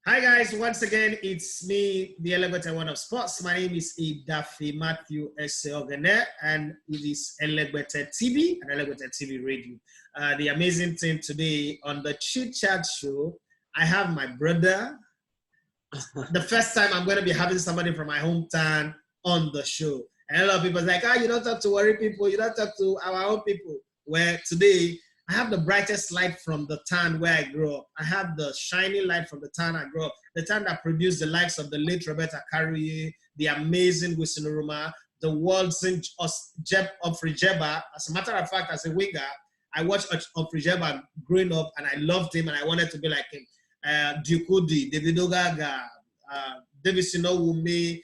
Hi guys, once again, it's me, the ELEGBETE1 of sports. My name is Idafi Matthew S. Oghenekaro, and it is ELEGBETETv and ELEGBETETv Radio. The amazing thing today on the Chit Chat show, I have my brother. The first time I'm going to be having somebody from my hometown on the show. And a lot of people are like, you don't talk to worry people, you don't talk to our own people. Where today, I have the brightest light from the town where I grew up. I have the shining light from the town I grew up. The town that produced the likes of the late Oghenekaro, the amazing Wisinuruma, the world's Ofrijeba. As a matter of fact, as a winger, I watched Ofrijeba growing up and I loved him and I wanted to be like him. Dukudi, David Ogaga, David Sinowumi,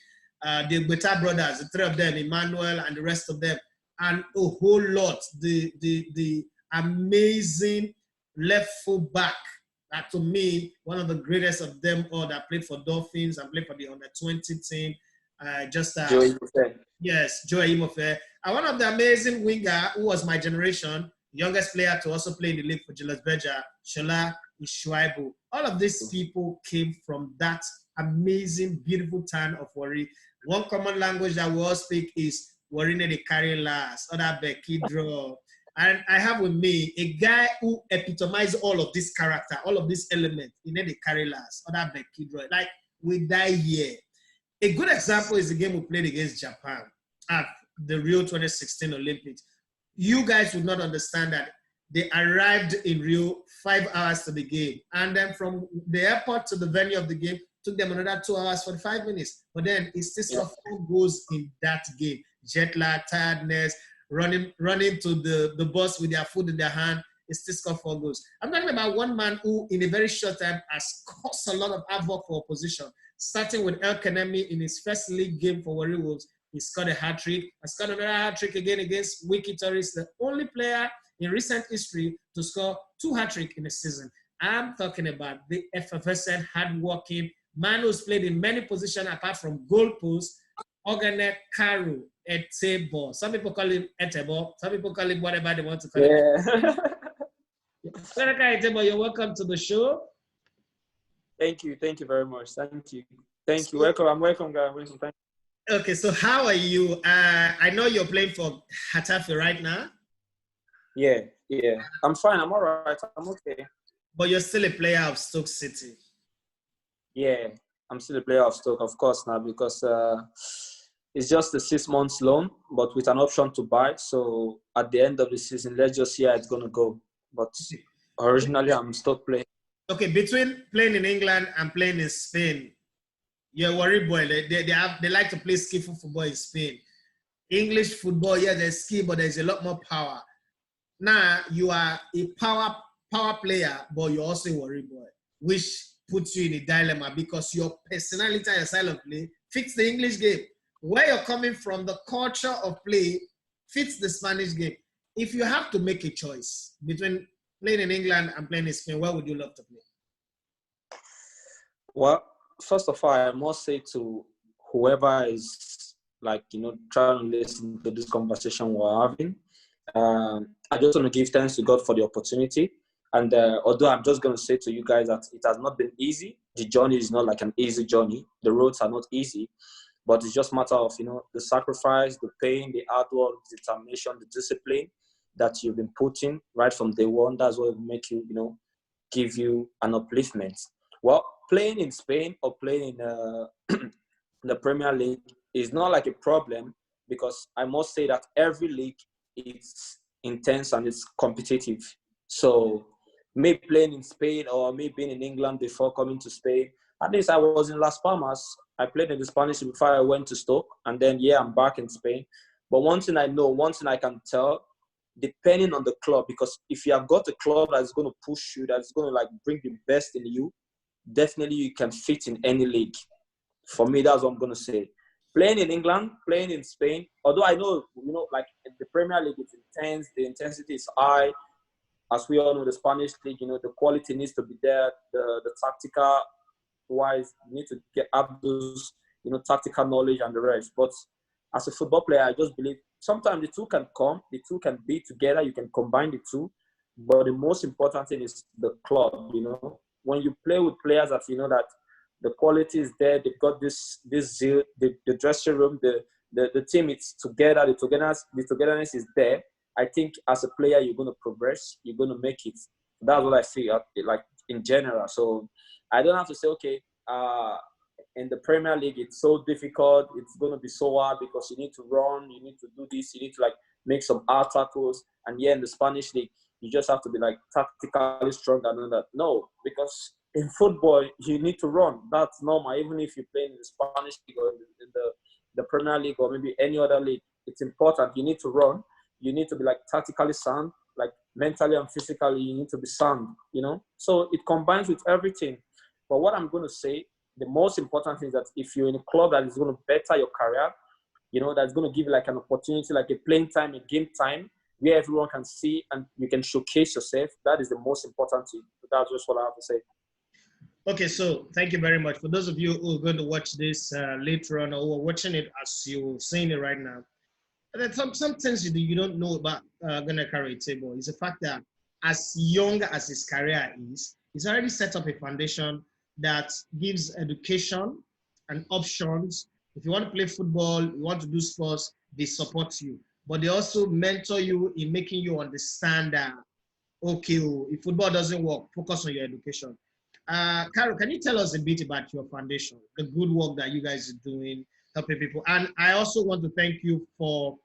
the Beta brothers, the three of them, Emmanuel and the rest of them, and a whole lot. The amazing left full back. That to me, one of the greatest of them all that played for Dolphins and played for the under-20 team. Joey Mofe. Yes, Joey Mofe. And one of the amazing winger who was my generation, youngest player to also play in the league for Julius Berger, Shola Ishuaibu. All of these people came from that amazing, beautiful town of Warri. One common language that we all speak is Warine de carry last, other Becky draw. And I have with me a guy who epitomizes all of this character, all of these elements in the carry last, other Becky draw. Like, we die here. A good example is the game we played against Japan at the Rio 2016 Olympics. You guys would not understand that they arrived in Rio 5 hours to the game. And then from the airport to the venue of the game, took them another 2 hours, 45 minutes. But then it still saw 4 goals in that game. Jet lag, tiredness, running to the bus with their food in their hand. It still scored 4 goals. I'm talking about one man who, in a very short time, has caused a lot of havoc for opposition. Starting with El Kanemi in his first league game for Warri Wolves. He scored a hat-trick. I scored another hat-trick again against Wiki Torres, the only player in recent history to score 2 hat-tricks in a season. I'm talking about the effervescent, hard-working man who's played in many positions apart from goalpost, Oghenekaro, Etebo. Some people call him Etebo. Some people call him whatever they want to call him. Oghenekaro Etebo, you're welcome to the show. Thank you very much. Thank you. Welcome. I'm welcome, guys. Thank you. Okay, so how are you? I know you're playing for Hatafe right now. Yeah. I'm fine. I'm all right. I'm okay. But you're still a player of Stoke City. Yeah, I'm still a player of Stoke, of course, now, because it's just a 6 months loan, but with an option to buy. So at the end of the season, let's just see how it's going to go. But originally, I'm Stoke playing. Okay, between playing in England and playing in Spain, you're a Warri boy. They like to play skillful football in Spain. English football, yeah, there's skill, but there's a lot more power. Now, you are a power player, but you're also a Warri boy, which puts you in a dilemma because your personality and your style of play fits the English game. Where you're coming from, the culture of play fits the Spanish game. If you have to make a choice between playing in England and playing in Spain, where would you love to play? Well, first of all, I must say to whoever is trying to listen to this conversation we're having, I just want to give thanks to God for the opportunity. And although I'm just going to say to you guys that it has not been easy, the journey is not like an easy journey. The roads are not easy, but it's just a matter of, the sacrifice, the pain, the hard work, the determination, the discipline that you've been putting right from day one. That's what will make you, give you an upliftment. Well, playing in Spain or playing in the Premier League is not like a problem because I must say that every league is intense and it's competitive. So me playing in Spain or me being in England before coming to Spain, at least I was in Las Palmas. I played in the Spanish League before I went to Stoke. And then, I'm back in Spain. But one thing I know, one thing I can tell, depending on the club, because if you have got a club that's going to push you, that's going to bring the best in you, definitely you can fit in any league. For me, that's what I'm going to say. Playing in England, playing in Spain, although I know, in the Premier League, it's intense, the intensity is high. As we all know, the Spanish league, the quality needs to be there. The tactical wise, you need to have those, tactical knowledge and the rest. But as a football player, I just believe sometimes the two can come, the two can be together. You can combine the two. But the most important thing is the club, When you play with players that, that The quality is there. They've got this zeal. The dressing room, the team, it's together. The togetherness is there. I think as a player, you're going to progress. You're going to make it. That's what I feel like in general. So I don't have to say, okay, in the Premier League, it's so difficult. It's going to be so hard because you need to run, you need to do this, you need to like make some hard tackles. And yeah, in the Spanish league, you just have to be like tactically strong and all that. No, because in football, you need to run. That's normal. Even if you play in the Spanish league or in the Premier League or maybe any other league, it's important. You need to run. You need to be like tactically sound, like mentally and physically, you need to be sound, you know? So it combines with everything. But what I'm going to say, the most important thing is that if you're in a club that is going to better your career, you know, that's going to give you like an opportunity, like a playing time, a game time, where everyone can see and you can showcase yourself. That is the most important thing. That's just what I have to say. Okay, so thank you very much. For those of you who are going to watch this later on or who are watching it as you're saying it right now, there's some things you don't know about Oghenekaro Etebo is the fact that as young as his career is, he's already set up a foundation that gives education and options. If you want to play football, you want to do sports, they support you. But they also mentor you in making you understand that, okay, if football doesn't work, focus on your education. Carol, can you tell us a bit about your foundation, the good work that you guys are doing, helping people? And I also want to thank you for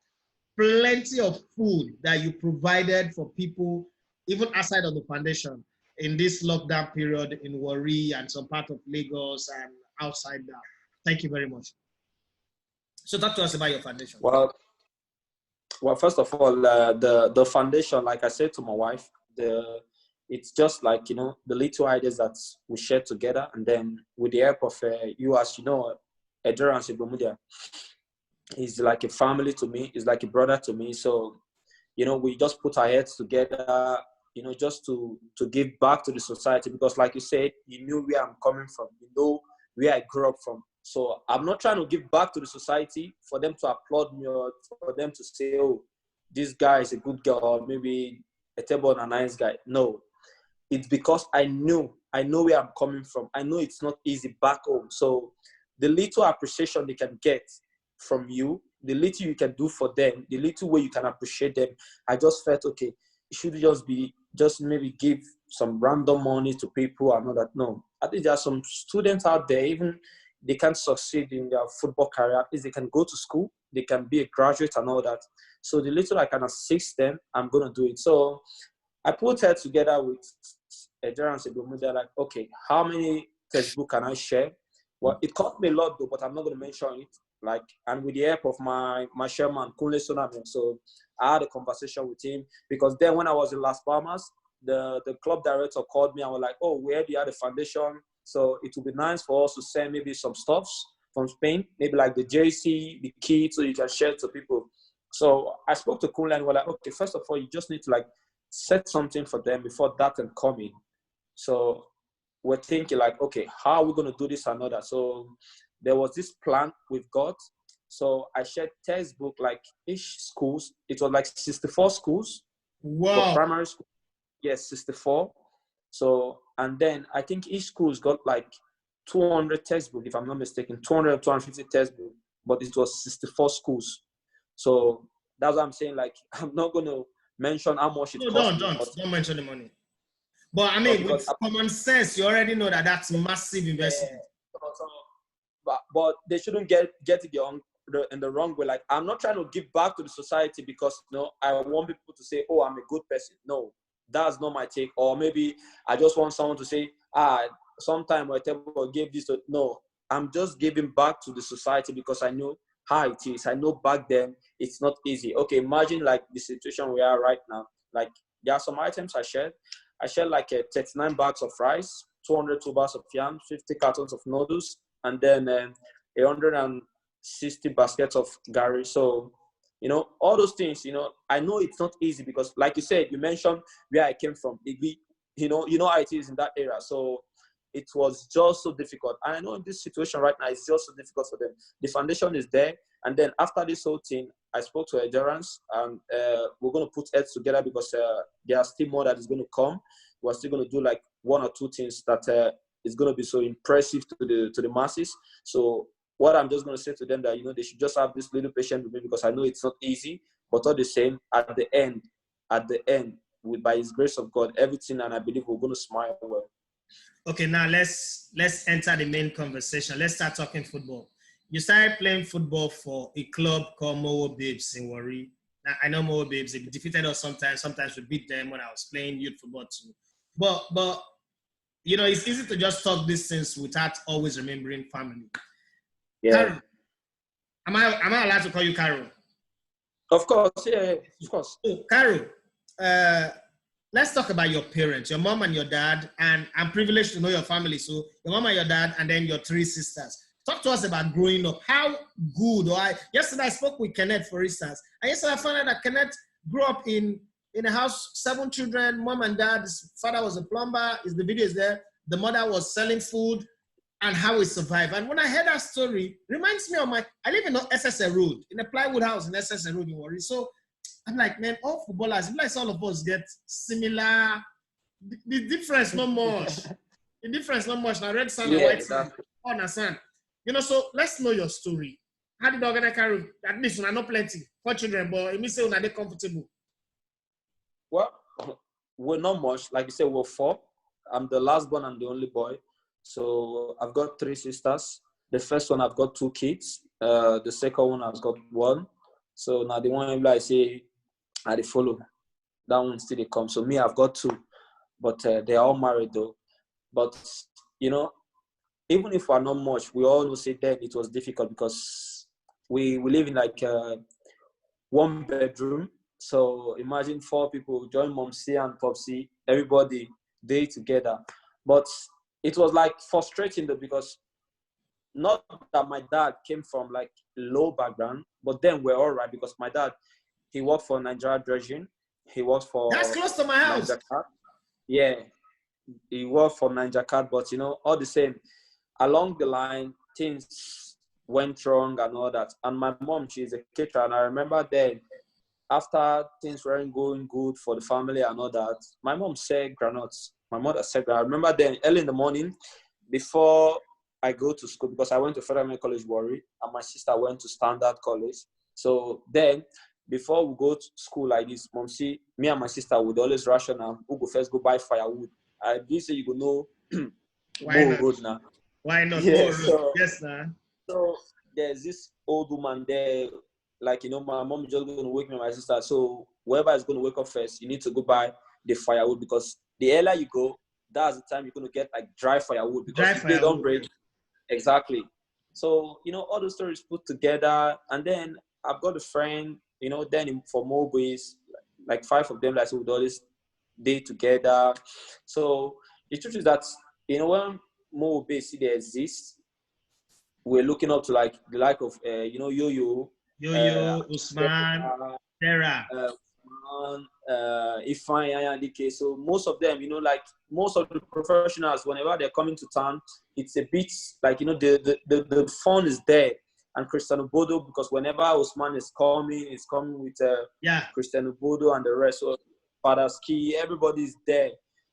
plenty of food that you provided for people, even outside of the foundation, in this lockdown period in Warri and some part of Lagos and outside that. Thank you very much. So talk to us about your foundation. Well, first of all, the foundation, like I said to my wife, it's just like, you know, the little ideas that we share together. And then with the help of you, as you know, Endurance Ibomudia is like a family to me. It's like a brother to me. So, you know, we just put our heads together, you know, just to give back to the society. Because like you said, you knew where I'm coming from. You know where I grew up from. So I'm not trying to give back to the society for them to applaud me or for them to say, oh, this guy is a good guy or maybe Etebo is a nice guy. No. It's because I know where I'm coming from. I know it's not easy back home. So the little appreciation they can get from you, the little you can do for them, the little way you can appreciate them, I just felt, okay, it should just maybe give some random money to people and all that. No, I think there are some students out there, even they can't succeed in their football career, at least they can go to school, they can be a graduate and all that. So the little I can assist them, I'm going to do it. So I put her together with Endurance Ibomudia. They're like, okay, how many textbooks can I share? Well, it cost me a lot though, but I'm not going to mention it. Like, and with the help of my chairman, Kunle Soname. So I had a conversation with him because then when I was in Las Palmas, the club director called me and was like, oh, we already had a foundation. So it would be nice for us to send maybe some stuffs from Spain, maybe like the JC, the kit, so you can share it to people. So I spoke to Kunle and we're like, okay, first of all, you just need to like set something for them before that can come in. So we're thinking like, okay, how are we going to do this and all that? So there was this plan we've got. So I shared textbook like each schools. It was like 64 schools. Wow. For primary school. Yes, 64. So, and then I think each school's got like 200 textbook, if I'm not mistaken, 200 or 250 textbook, but it was 64 schools. So that's what I'm saying. Like, I'm not going to mention how much it cost. Don't mention the money. But I mean, with common sense, you already know that that's massive investment. But they shouldn't get it in the wrong way. Like, I'm not trying to give back to the society because, you know, I want people to say, oh, I'm a good person. No, that's not my take. Or maybe I just want someone to say, sometime Etebo gave this to. No, I'm just giving back to the society because I know how it is. I know back then it's not easy. Okay, imagine like the situation we are right now. Like, there are some items I shared. I shared like 39 bags of rice, 202 bags of yam, 50 cartons of noodles, and then 160 baskets of gari. So, you know, all those things, you know, I know it's not easy because, like you said, you mentioned where I came from. You know how it is in that area. So it was just so difficult. And I know in this situation right now, it's just so difficult for them. The foundation is there. And then after this whole thing, I spoke to Endurance and we're going to put heads together because there are still more that is going to come. We're still going to do like one or two things that it's going to be so impressive to the masses. So what I'm just going to say to them that, you know, they should just have this little patience with me, because I know it's not easy, but all the same, at the end, by His grace of God, everything, and I believe we're going to smile well. Okay, now let's enter the main conversation. Let's start talking football. You started playing football for a club called Mowo Babes in Warri. Now, I know Mowo Babes, they defeated us sometimes. Sometimes we beat them when I was playing youth football too. But you know, it's easy to just talk these things without always remembering family. Yeah. Carol, am I allowed to call you Carol? Of course, yeah, of course. So, Carol, let's talk about your parents, your mom and your dad. And I'm privileged to know your family. So your mom and your dad, and then your 3 sisters. Talk to us about growing up. How good, yesterday I spoke with Kenneth, for instance. And yesterday I found out that Kenneth grew up in a house, 7 children, mom and dad. His father was a plumber. The video is there. The mother was selling food, and how he survived. And when I heard that story, it reminds me of I live in SSA Road, in a plywood house in SSA Road in Warri. So I'm like, man, all footballers, like all of us get similar. The difference not much. The difference not much. Now red sand and white sand. Understand? You know, so let's know your story. How did Oghenekaro, at least when I know plenty, 4 children, but it means say when they comfortable. Well, we're not much. Like you said, we're 4. I'm the last born and the only boy. So I've got 3 sisters. The first one, I've got 2 kids. The second one, I've got 1. So now the one I say, I follow. That one still they come. So me, I've got 2. But they're all married though. But, you know, even if we're not much, we all know say then it was difficult, because we live in like 1 bedroom. So imagine 4 people, join Momsi and Popsi, everybody day together. But it was like frustrating though, because not that my dad came from like low background, but then we're all right, because my dad, he worked for Nigeria Dredging. He worked for... That's close to my house. Yeah, he worked for Nigeria, but you know, all the same, along the line, things went wrong and all that. And my mom, she's a caterer, and I remember then, after things weren't going good for the family and all that, my mom said granuts. My mother said granuts. I remember then, early in the morning, before I go to school, because I went to Federal College Warri, and my sister went to Standard College. So then, before we go to school like this, Mom see, me and my sister would always ration and who go first go buy firewood. I do say you go know Why not? road now. Why not? Yeah, Yes, nah. So there's this old woman there, like, you know, my mom is just going to wake me and my sister. So whoever is going to wake up first, you need to go buy the firewood, because the earlier you go, that's the time you're going to get like dry firewood, because if they don't break. Exactly. So, you know, all the stories put together. And then I've got a friend, you know, then for Mobies, like 5 of them that would always day together. So the truth is that, you know, when Mobies see they exist, we're looking up to like the like of, you know, Yo-Yo, Usman, Sarah. Ifeanyi. So most of them, you know, like most of the professionals, whenever they're coming to town, it's a bit like, you know, the fun is there. And Cristiano Bodo, because whenever Usman is coming, it's coming with Cristiano Bodo and the rest. So Father Ski, everybody's there.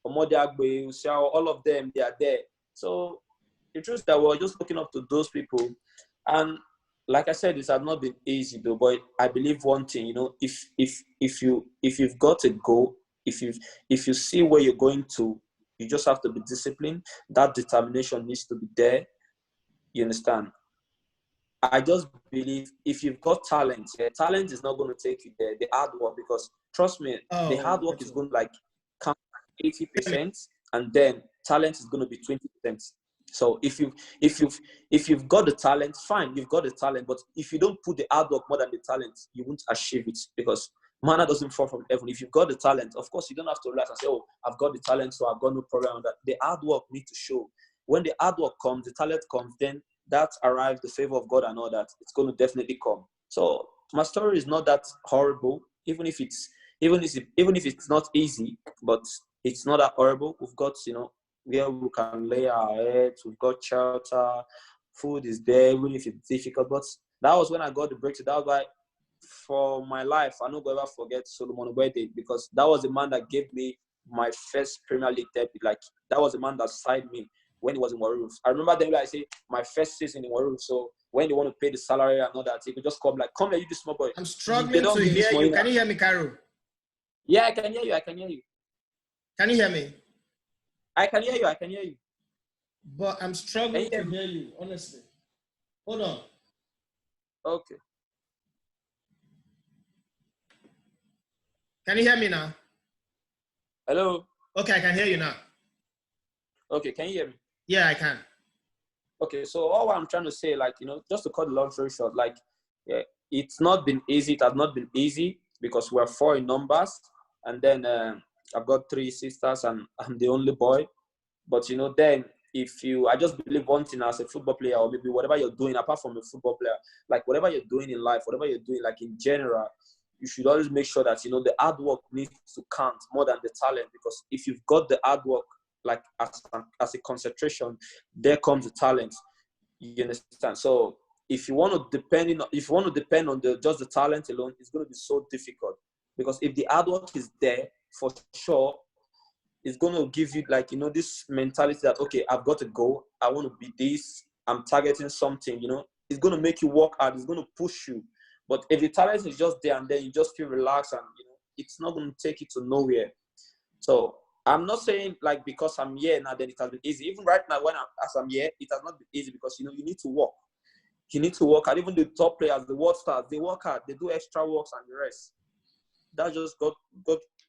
Omode Agbe, Usiao, all of them, they are there. So the truth is that we're just looking up to those people. And like I said, it has not been easy though, but I believe one thing, you know, if you've got a goal, if you see where you're going to, you just have to be disciplined. That determination needs to be there. You understand? I just believe if you've got talent, talent is not going to take you there. The hard work, because trust me, the hard work is going to like count 80%, and then talent is going to be 20%. So if you've got the talent, fine, you've got the talent. But if you don't put the hard work more than the talent, you won't achieve it, because manna doesn't fall from heaven. If you've got the talent, of course, you don't have to relax and say, "Oh, I've got the talent, so I've got no problem on that." The hard work needs to show. When the hard work comes, the talent comes, then that arrives, the favor of God and all that. It's going to definitely come. So my story is not that horrible, even if it's not easy, but it's not that horrible. We've got, you know, where we can lay our heads. We've got shelter. Food is there, even if it's difficult. But that was when I got the breakthrough. That was why, for my life, I'm not going to ever forget Solomon Wede, because that was the man that gave me my first Premier League debut. Like, that was the man that signed me. when he was in Warri Roof. I remember then, like I say, my first season in Warri Roof. So when they want to pay the salary and all that, he could just come like, come here, you this small boy. I'm They struggling don't to give this hear you. money Can now. you hear me, Caro? Yeah, I can hear you. I can hear you. Can you hear me? I can hear you. I can hear you. But I'm struggling to hear you, honestly. Hold on. Okay. Can you hear me now? Hello. Okay, I can hear you now. Okay, can you hear me? Yeah, I can. Okay, so all I'm trying to say, like, just to cut the long story short, like, yeah, it's not been easy. It has not been easy because we're 4 in numbers. And then I've got 3 sisters and I'm the only boy. But, then I just believe one thing as a football player, or maybe whatever you're doing, apart from a football player, like whatever you're doing in life, whatever you're doing, like in general, you should always make sure that, the hard work needs to count more than the talent. Because if you've got the hard work, like as a concentration, there comes the talent. You understand? So if you want to depend on just the talent alone, it's going to be so difficult. Because if the hard work is there, for sure, it's going to give you like, this mentality that, okay, I've got to go. I want to be this. I'm targeting something, It's going to make you work hard. It's going to push you. But if the talent is just there and then you just feel relaxed and, it's not going to take you to nowhere. So I'm not saying like because I'm here now, then it has been easy. Even right now, as I'm here, it has not been easy because, you need to work. You need to work hard. Even the top players, the world stars, they work hard. They do extra works and the rest. That's just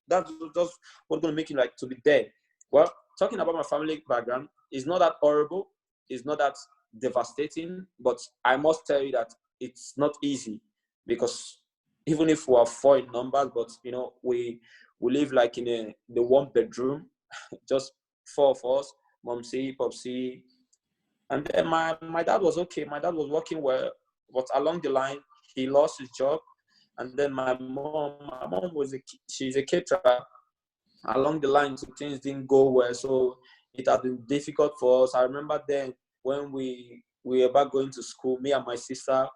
that's just what's going to make you like to be there. Well, talking about my family background, it's not that horrible. It's not that devastating. But I must tell you that it's not easy because even if we are 4 in numbers, but, we live like in the 1 bedroom, just 4 of us, mom C, pop C. And then my dad was okay. My dad was working well, but along the line, he lost his job. And then my mom she's a caterer. Along the line, so things didn't go well. So it had been difficult for us. I remember then when we were about going to school, me and my sister,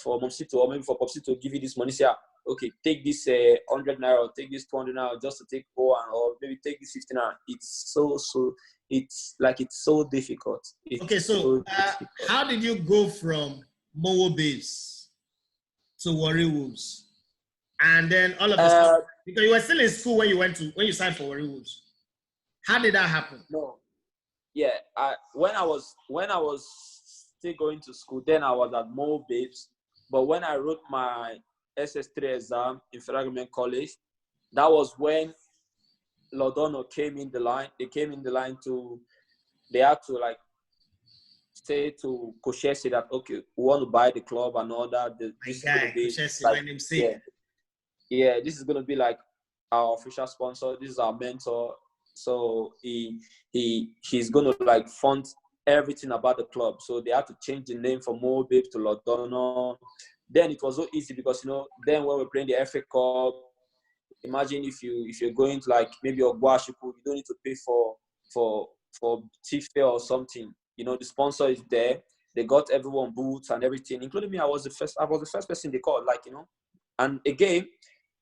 for Momsi to, or maybe for Popsi to give you this money, say, okay, take this 100 naira, or take this 200 naira, just to take or maybe take this 50 naira. It's it's so difficult. Okay, so how did you go from Mowo Babes to Warri Wolves? And then all of a sudden, because you were still in school when you signed for Warri Wolves. How did that happen? No. Yeah, when I was still going to school, then I was at Mowo Babes. But when I wrote my SS3 exam in Federal Government College, that was when Lodono came in the line. They came in the line they had to like say to Koshesi that, okay, we want to buy the club and all that. This is going to be Koshesi, like, my namesake. Yeah, this is going to be like our official sponsor. This is our mentor. So he's going to like fund everything about the club. So they had to change the name from Mowo Babes to Lodono. Then it was so easy because, then when we're playing the FA Cup, imagine if you're going to like maybe Ogwashiku, you don't need to pay for tiff fare or something. The sponsor is there. They got everyone boots and everything, including me. I was the first person they called, like, And again,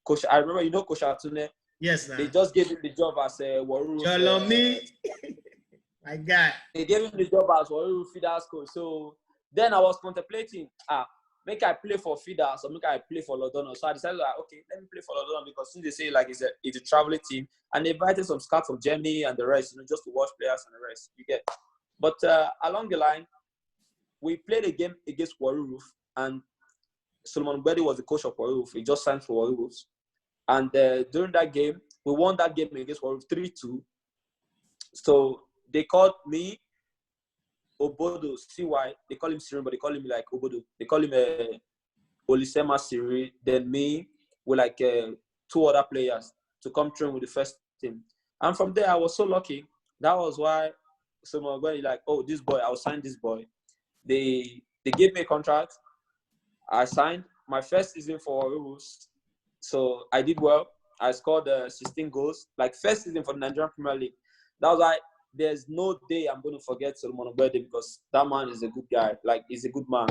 Coach, I remember, Coach Atune. Yes, They just gave him the job as a Warri Roof. Jolomi. My God. They gave him the job as Warri Roof feeders coach. So then I was contemplating, make I play for feeders or make I play for Lodono. So I decided, like, okay, let me play for Lodono because since they say like it's a traveling team, and they invited some scouts from Germany and the rest, just to watch players and the rest. You get. But along the line, we played a game against Warri Roof, and Solomon Gbede was the coach of Warri Roof. He just signed for Warri Roof. And during that game, we won that game against Warri Roof 3-2. So they called me Obodo, CY. They call him Siri, but they call him like Obodo. They call him Olisema Siri. Then me with like 2 other players to come train with the first team. And from there, I was so lucky. That was why someone was like, oh, this boy, I'll sign this boy. They gave me a contract. I signed my first season for Warri Roof. So I did well. I scored 16 goals. Like first season for the Nigerian Premier League. That was like, there's no day I'm going to forget Solomon Gbede because that man is a good guy. Like, he's a good man.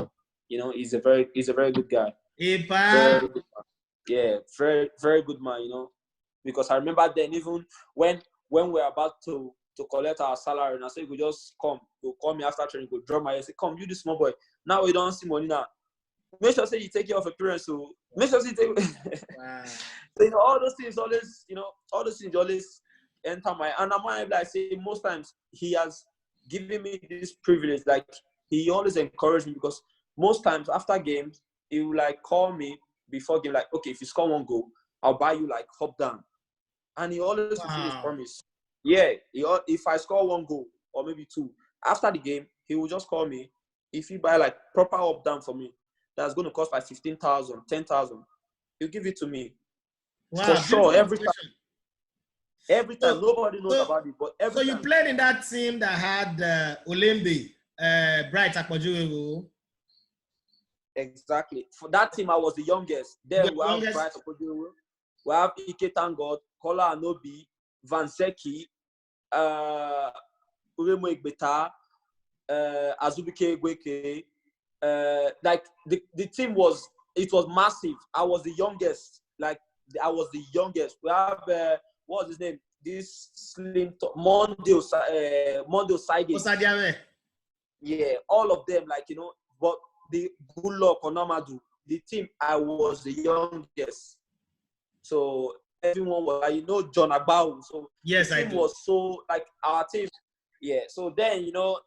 He's a very good guy. Very good man. Yeah, very, very good man, Because I remember then, even when we're about to to collect our salary. And I said, we just come. Go call me after training. Go drop my head. Say, come, you the small boy. Now we don't see money now. Make sure say you take care of appearance. So make sure you take. Wow. So, all those things always, all those things always enter my. And I'm like, say most times he has given me this privilege. Like he always encouraged me because most times after games he will like call me before game, like, okay, if you score 1 goal, I'll buy you like hop down. And he always fulfill his promise. Yeah, if I score 1 goal or maybe 2 after the game, he will just call me. If you buy like proper up down for me, that's going to cost like 15,000, 10,000. He'll give it to me. Wow, for sure, every time. Every time, So, nobody knows about it, but every time. So you played in that team that had Olembe, Bright Akpojuwewu. Exactly. For that team, I was the youngest. Then we have Bright Akpojuwewu. We have Ike Tangod, Kola Anobi, Van Seki, Elegbetetv, Azubike Gweke. Like the team was massive. I was the youngest. Like I was the youngest. We have what's his name? This slim Mondio Saige. Yeah, all of them, like but the good luck on Amadou, the team, I was the youngest. So everyone was like, John Agbau. So yes, the team was so like our team. Yeah. So then the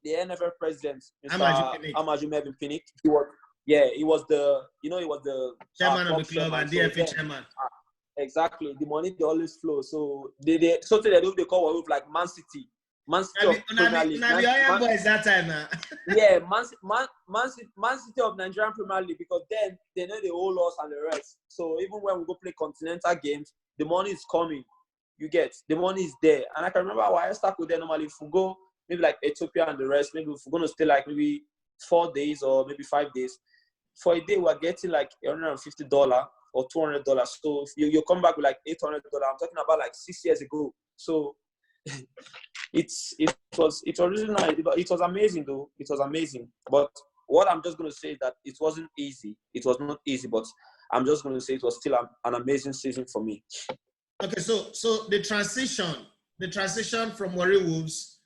NFL president, Mr. Amaju Mevin Pinnick, he was the chairman of the club and DFA chairman. Exactly. The money they always flow. So they call Wolf like Man City. Man City of Premier League. Boys that time now. Yeah, Man City of Nigerian Premier League, because then they know the whole us and the rest. So even when we go play continental games, the money is coming. You get the money is there. And I can remember why I stuck with them normally. If we go maybe like Ethiopia and the rest, maybe if we're gonna stay like maybe 4 days or maybe 5 days, for a day we're getting like $150 or $200. So if you come back with like $800, I'm talking about like 6 years ago. So it was really nice. It was amazing though. It was amazing. But what I'm just gonna say is that it wasn't easy. It was not easy, but I'm just gonna say it was still an amazing season for me. Okay, so the transition from Warri Wolves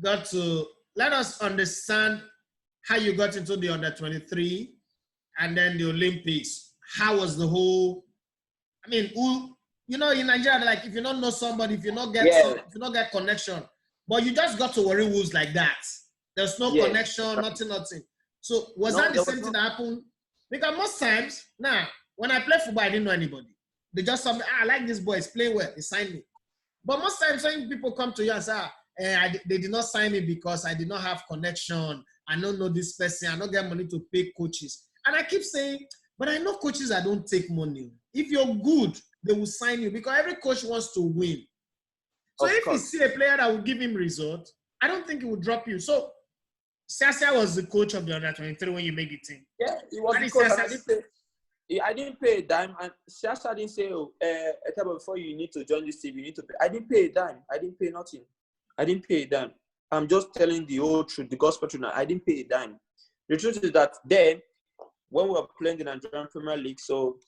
got to, let us understand how you got into the under-23 and then the Olympics. How was the whole, I mean, in Nigeria, like if you don't know somebody, if you not get connection, but you just got to Warri Wolves like that. There's no connection, nothing. So was that the same thing that happened? Because most times, now, when I play football, I didn't know anybody. They just saw me, I like this boy, he's playing well, he signed me. But most times when people come to you and say, they did not sign me because I did not have connection, I don't know this person, I don't get money to pay coaches. And I keep saying, but I know coaches that don't take money. If you're good, they will sign you because every coach wants to win. So if you see a player that will give him results, I don't think he will drop you. So Siasia was the coach of the under-23 when you made the team. Yeah, he was the coach. I didn't pay a dime, and Siasia didn't say, Etebo, before you need to join this team, you need to pay. I didn't pay a dime. I didn't pay nothing. I didn't pay a dime. I'm just telling the whole truth, the gospel truth. I didn't pay a dime. The truth is that then, when we were playing the Nigerian Premier League, so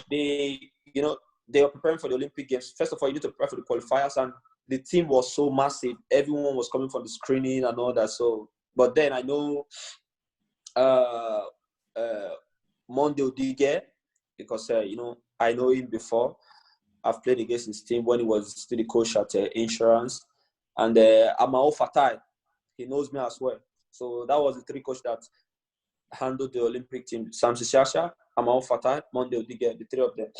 they were preparing for the Olympic Games. First of all, you need to prepare for the qualifiers, and the team was so massive. Everyone was coming for the screening and all that. So, but then I know Monde Odige, because I know him before. I've played against his team when he was still the coach at Insurance, and Amao Fatai, he knows me as well. So that was the 3 coaches that handled the Olympic team: Samson Siasia, Amao Fatai, Monde Odige, the 3 of them.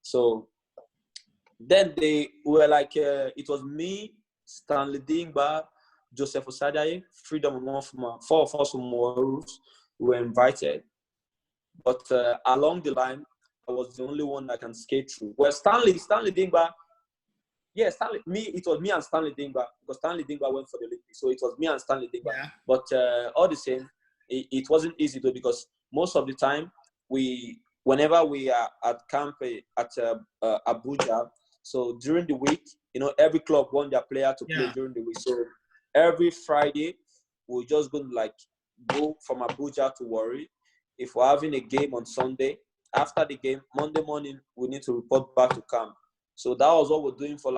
So then they were like, it was me, Stanley Dingba, Joseph Osadaye, Freedom Omofuma, 4 of us from Wolves were invited. But along the line, I was the only one that can skate through. Well, Stanley Dingba, it was me and Stanley Dingba, because Stanley Dingba went for the Olympics. So it was me and Stanley Dingba. Yeah. But all the same, it wasn't easy though, because most of the time, whenever we are at camp at Abuja, so during the week, every club want their player to play during the week. So every Friday, we're just going to go from Abuja to Warri. If we're having a game on Sunday, after the game, Monday morning, we need to report back to camp. So that was what we're doing for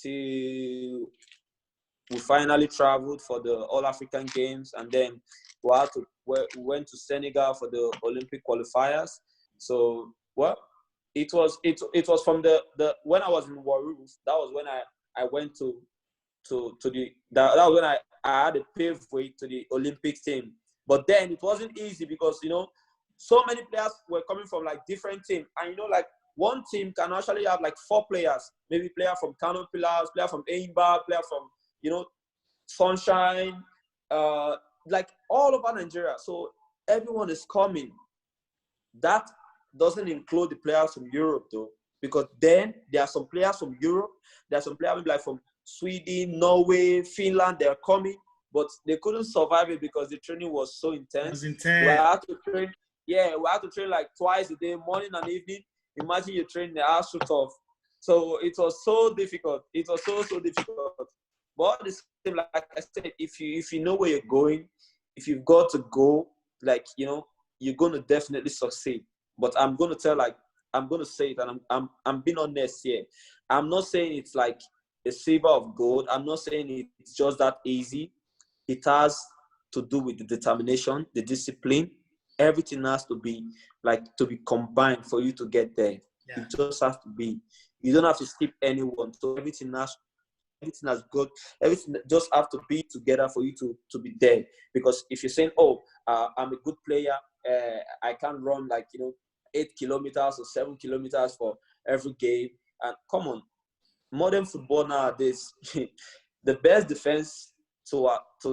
till we finally traveled for the All-African Games, and then we went to Senegal for the Olympic qualifiers. So, well, it was from the when I was in Waruf, that was when I went to the that was when I had a paved way to the Olympic team. But then it wasn't easy because, you know, so many players were coming from like different teams, and you know, like one team can actually have like 4 players, maybe player from Kano Pillars, player from Aimba, player from, you know, Sunshine, like all over Nigeria. So everyone is coming. That doesn't include the players from Europe though, because then there are some players from Europe, there are some players like from Sweden, Norway, Finland, they're coming, but they couldn't survive it because the training was so intense. It was intense. We had to train, we had to train like twice a day, morning and evening. Imagine you train the ass shoot off. So it was so difficult. It was so difficult. But the same, like I said, if you know where you're going, if you've got to go, like, you know, you're gonna definitely succeed. But I'm gonna say it, and I'm being honest here. I'm not saying it's like a silver of gold. I'm not saying it's just that easy. It has to do with the determination, the discipline. Everything has to be combined for you to get there. Yeah. It just has to be. You don't have to skip anyone. So everything just have to be together for you to be there. Because if you're saying, I'm a good player, I can run 8 kilometers or 7 kilometers for every game. And come on, modern football nowadays, the best defense to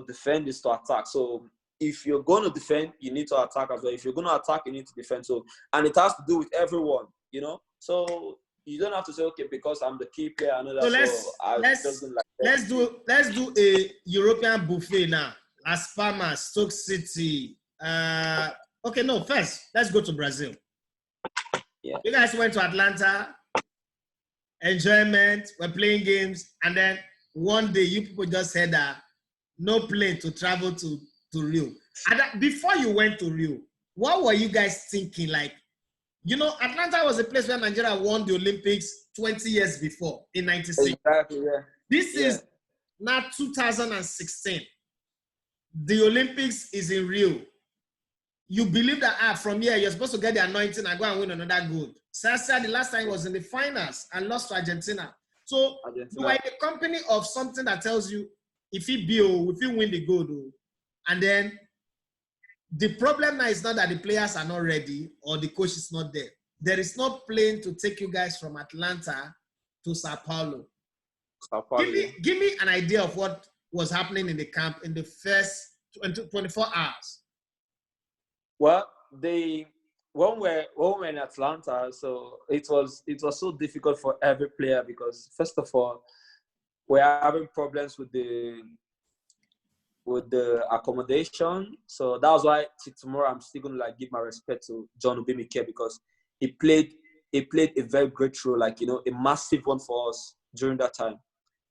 defend is to attack. So if you're going to defend, you need to attack as well. If you're going to attack, you need to defend. So, and it has to do with everyone, you know. So you don't have to say, okay, because I'm the key player. I know that. So let's do a European buffet now. Las Palmas, Stoke City. First let's go to Brazil. Yeah. You guys went to Atlanta. Enjoyment. We're playing games, and then one day you people just said that no plane to travel to Rio. And before you went to Rio, what were you guys thinking? Like, you know, Atlanta was a place where Nigeria won the Olympics 20 years before, in 96. Exactly, yeah. This is now 2016. The Olympics is in Rio. You believe that from here, you're supposed to get the anointing and go and win another gold. Sasa, the last time was in the finals and lost to Argentina. So you are in the company of something that tells you if you win the gold. And then the problem now is not that the players are not ready or the coach is not there. There is no plane to take you guys from Atlanta to Sao Paulo. Give me an idea of what was happening in the camp in the first 24 hours. Well, when we're in Atlanta, so it was so difficult for every player because first of all, we're having problems with the accommodation. So that was why tomorrow I'm still gonna give my respect to John Obimike because he played a very great role, a massive one for us during that time.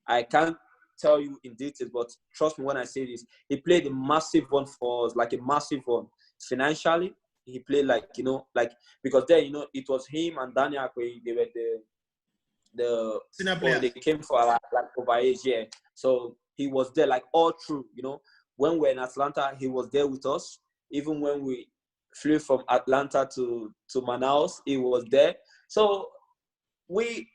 I can't tell you in detail, but trust me when I say this, he played a massive one for us, like a massive one. Financially, he played because there, it was him and Daniel Akwe, they were they came for overage, yeah. So he was there all through, when we're in Atlanta, he was there with us. Even when we flew from Atlanta to Manaus, he was there. So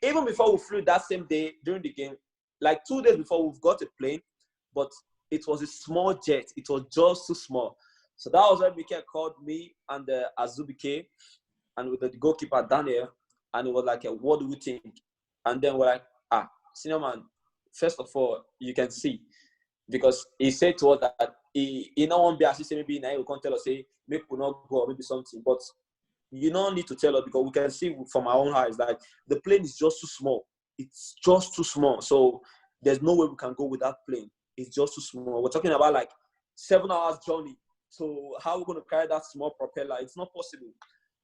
even before we flew that same day during the game, 2 days before, we've got a plane, but it was a small jet. It was just too small. So that was when Mike called me and Azubike and with the goalkeeper Daniel, and it was what do we think? And then we're like, senior man, first of all, you can see, because he said to us that he not won't be assisting, maybe now he can't tell us, say, maybe we'll not go or maybe something, but you don't need to tell us because we can see from our own eyes, the plane is just too small. It's just too small. So there's no way we can go with that plane. It's just too small. We're talking about 7 hours journey. So how are we going to carry that small propeller? It's not possible.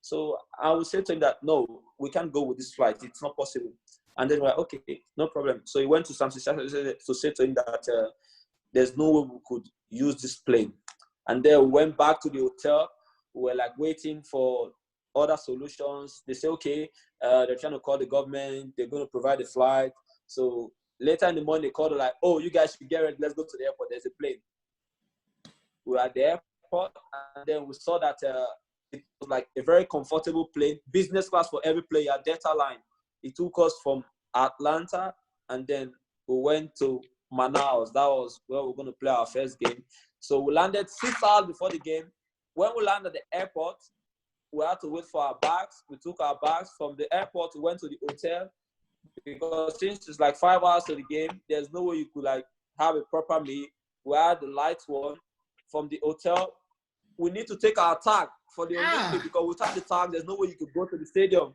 So I would say to him that, no, we can't go with this flight. It's not possible. And then we're like, okay, no problem. So he went to Samson to say to him that there's no way we could use this plane. And then we went back to the hotel. We were waiting for other solutions. They say, okay, they're trying to call the government. They're going to provide a flight. So Later in the morning, they called like, oh, you guys should get ready. Let's go to the airport. There's a plane. We were at the airport, and then we saw that it was like a very comfortable plane, business class for every player, Delta line. It took us from Atlanta, and then we went to Manaus. That was where we were going to play our first game. So we landed 6 hours before the game. When we landed at the airport, we had to wait for our bags. We took our bags from the airport. We went to the hotel because since it's like 5 hours to the game, there's no way you could like have a proper meal. We had the lights on from the hotel. We need to take our tag for the Olympics because without the tag, there's no way you could go to the stadium.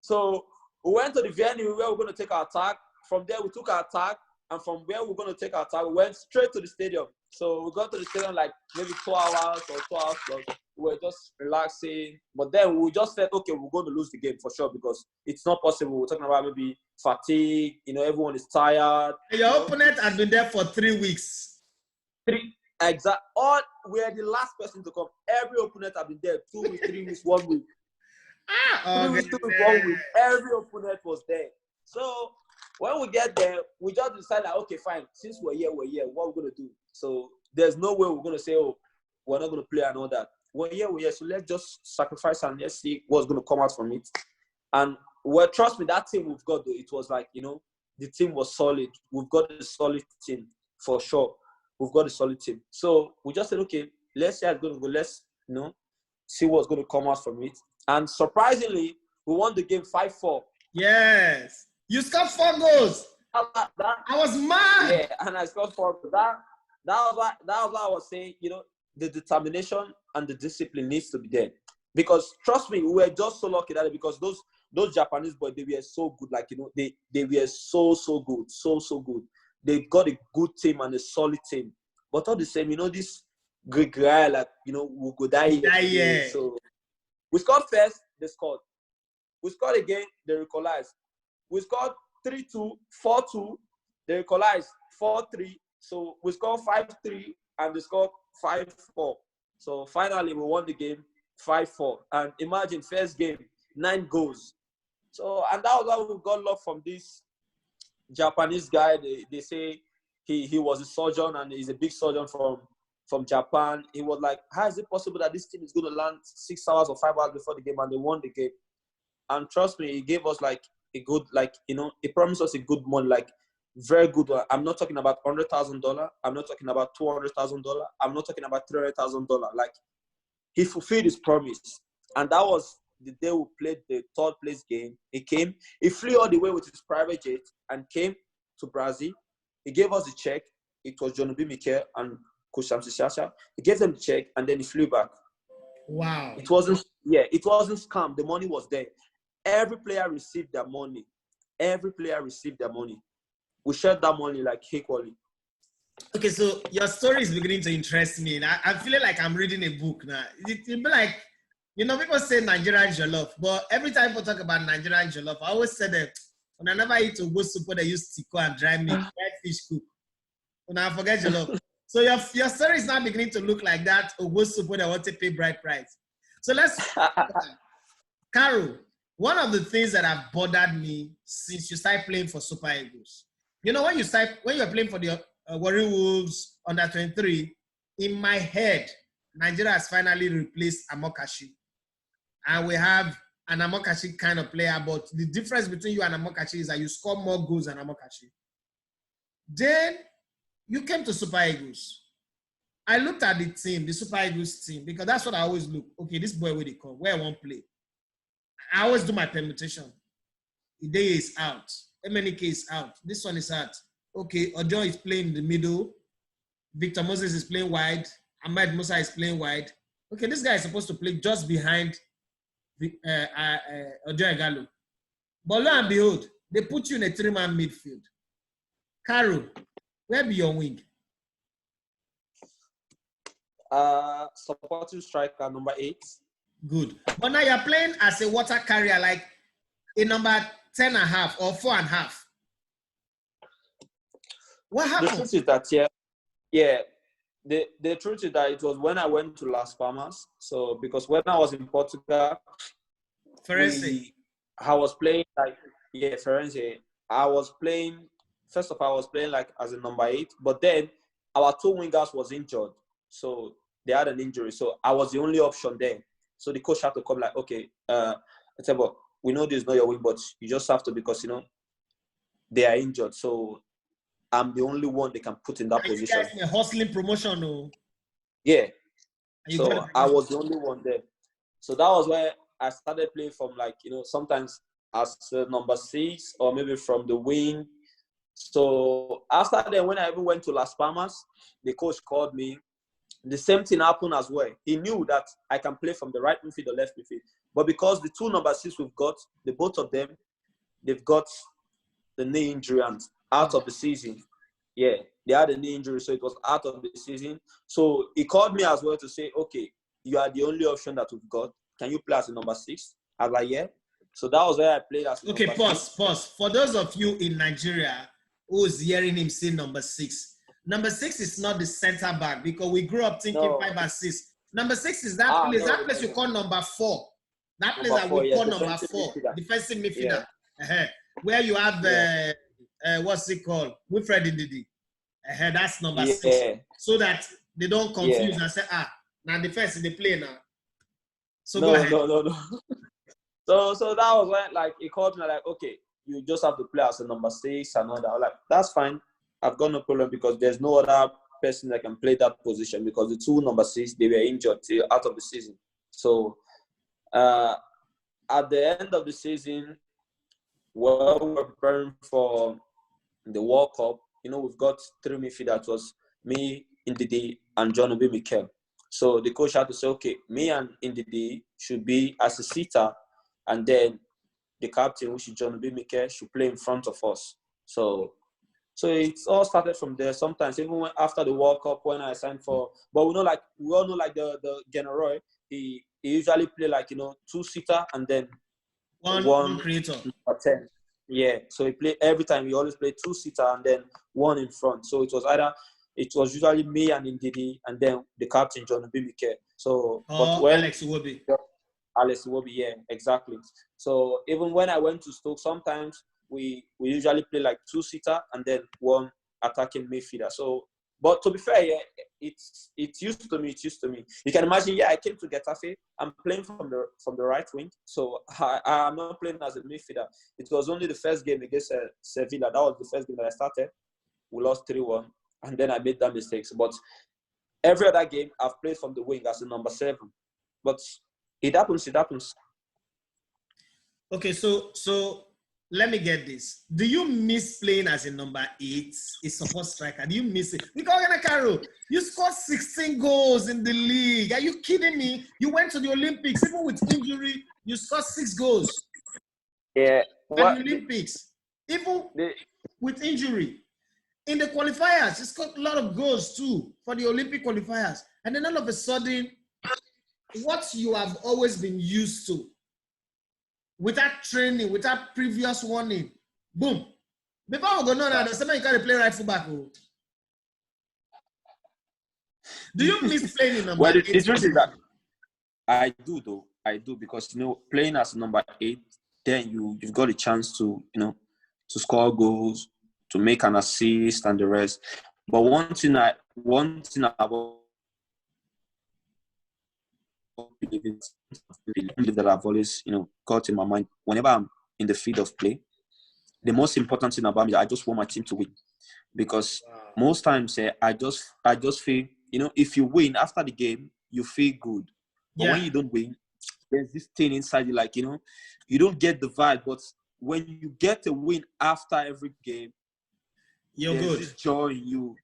So we went to the venue where we're going to take our tag. From there, we took our tag. And from where we're going to take our tag, we went straight to the stadium. So we got to the stadium like maybe 2 hours or 2 hours plus. We were just relaxing. But then we just said, okay, we're going to lose the game for sure because it's not possible. We're talking about maybe fatigue. You know, everyone is tired. Your opponent has been there for 3 weeks. Exactly. All we are the last person to come. Every opponent have been there 2 weeks, 3 weeks, 1 week. 3 weeks, 2 weeks, 1 week. Every opponent was there. So when we get there, we just decide like, okay, fine. Since we're here, what are we going to do? So there's no way we're going to say, oh, we're not going to play and all that. We're here. So let's just sacrifice and let's see what's going to come out from it. And well, trust me, that team we've got, though, it was like, you know, the team was solid. We've got a solid team for sure. We've got a solid team. So we just said, okay, let's see how it's going to go. Let's, you know, see what's going to come out from it. And surprisingly, we won the game 5-4. Yes. You scored 4 goals. I was mad. Yeah, and I scored 4 goals. That was what I was saying. You know, the determination and the discipline needs to be there. Because trust me, we were just so lucky that because those Japanese boys, they were so good. Like, you know, they were so good, so good. They've got a good team and a solid team. But all the same, you know, this great guy, like, you know, we go die here. So we scored first, they scored. We scored again, they equalized. We scored 3-2, 4-2. They equalized 4-3. So we scored 5-3 and they scored 5-4. So finally we won the game 5-4. And imagine first game, 9 goals. So and that was how we got luck from this Japanese guy. They say he was a surgeon and he's a big surgeon from Japan. He was like, how is it possible that this team is going to land 6 hours or 5 hours before the game and they won the game? And trust me, he gave us like a good, like, you know, he promised us a good money, like very good one. I'm not talking about $100,000. I'm not talking about $200,000. I'm not talking about $300,000. Like, he fulfilled his promise. And that was the day we played the 3rd place game. He flew all the way with his private jet and came to Brazil. He gave us the check. It was John Obi Mikel and Coach Samson Siacha. He gave them the check and then he flew back. Wow. It wasn't scam. The money was there. Every player received their money. We shared that money like equally. Okay, so your story is beginning to interest me. I'm feeling like I'm reading a book now. It'd be like, you know, people say Nigerian jollof, but every time people talk about Nigerian jollof, I always say that when I never eat Ogbo soup, they use tiko and dry meat, fried fish cook. When I forget jollof. So your story is now beginning to look like that Ogbo soup when they want to pay bride price. So let's, Carol. One of the things that have bothered me since you started playing for Super Eagles, you know, when you're playing for the Warri Wolves under 23, in my head, Nigeria has finally replaced Amokachi. And we have an Amokachi kind of player, but the difference between you and Amokachi is that you score more goals than Amokachi. Then you came to Super Eagles. I looked at the team, the Super Eagles team, because that's what I always look. Okay, this boy where they come, where I won't play. I always do my permutation. Ideye is out. MNK is out. This one is out. Okay, Ojo is playing in the middle. Victor Moses is playing wide. Ahmed Musa is playing wide. Okay, this guy is supposed to play just behind Ojo Egalo. But lo and behold, they put you in a 3-man midfield. Carol, where be your wing? Supporting striker number 8. Good. But now you're playing as a water carrier, like a number 10.5 or 4.5. What happened? The truth is that, the truth is that it was when I went to Las Palmas. So, because when I was in Portugal, Firenze. I was playing like, Firenze. I was playing first of all, I was playing like as a number 8, but then our 2 wingers was injured. So they had an injury. So I was the only option there. So the coach had to come like, okay, Etebo, we know this is not your wing, but you just have to, because, you know, they are injured. So I'm the only one they can put in that position. You guys were hustling promotion, no? Yeah. So I was the only one there. So that was where I started playing from, like, you know, sometimes as number 6 or maybe from the wing. So after that, when I even went to Las Palmas, the coach called me. The same thing happened as well. He knew that I can play from the right midfield or left midfield. But because the 2 number 6 we've got, the both of them, they've got the knee injury and out of the season. Yeah, they had a knee injury, so it was out of the season. So he called me as well to say, okay, you are the only option that we've got. Can you play as a number 6? I was like, yeah. So that was where I played as a number 6. Pause. For those of you in Nigeria who's hearing him say number 6, number 6 is not the center back, because we grew up thinking 5 and 6. Number 6 is that place. That place you call number 4. That place that we call number 4, defensive midfielder. Yeah. Where you have what's it called? Wilfred Ndidi. That's number 6. So that they don't confuse and say, now defense is the play now. So go ahead. No. So that was when, like, he called me like, okay, you just have to play as a number 6 and all that. I was like, that's fine. I've got no problem, because there's no other person that can play that position, because the 2 number 6, they were injured till out of the season. So at the end of the season, while we were preparing for the World Cup, you know, we've got 3 midfielders. It was me, Ndidi, and John Obi Mikel. So the coach had to say, okay, me and Ndidi should be as a sitter, and then the captain, which is John Obi Mikel, should play in front of us. So it's all started from there. Sometimes even after the World Cup, when I signed for, but we all know like the General, he usually play like, you know, 2-seater and then one creator. 10. Yeah, so he play every time. He always play 2-seater and then 1 in front. So it was usually me and Ndidi, and then the captain John Obi Mikel. So Alex Iwobi. Alex Iwobi, yeah, exactly. So even when I went to Stoke, sometimes we usually play like 2-seater and then 1 attacking midfielder. So, but to be fair, yeah, it's used to me. It's used to me. You can imagine, I came to Getafe. I'm playing from the right wing, so I'm not playing as a midfielder. It was only the first game against Sevilla. That was the first game that I started. We lost 3-1, and then I made that mistake. But every other game, I've played from the wing as a number 7. But it happens. Okay, so let me get this. Do you miss playing as a number 8, a support striker? Do you miss it? Because Oghenekaro, you scored 16 goals in the league. Are you kidding me? You went to the Olympics, even with injury, you scored 6 goals. Yeah. At the Olympics, even with injury. In the qualifiers, you scored a lot of goals too for the Olympic qualifiers. And then all of a sudden, what you have always been used to, without training, without previous warning, boom. Before we go no, there's somebody you can't play right fullback. Do you miss playing in number 8? Well, the truth is that I do, though. I do, because, you know, playing as number 8, then you've got a chance to, you know, to score goals, to make an assist and the rest. But one thing I've that I've always, you know, got in my mind, whenever I'm in the field of play, the most important thing about me is I just want my team to win. Because most times I just feel, you know, if you win after the game, you feel good. But when you don't win, there's this thing inside you, like, you know, you don't get the vibe. But when you get a win after every game, there's good. This joy in you.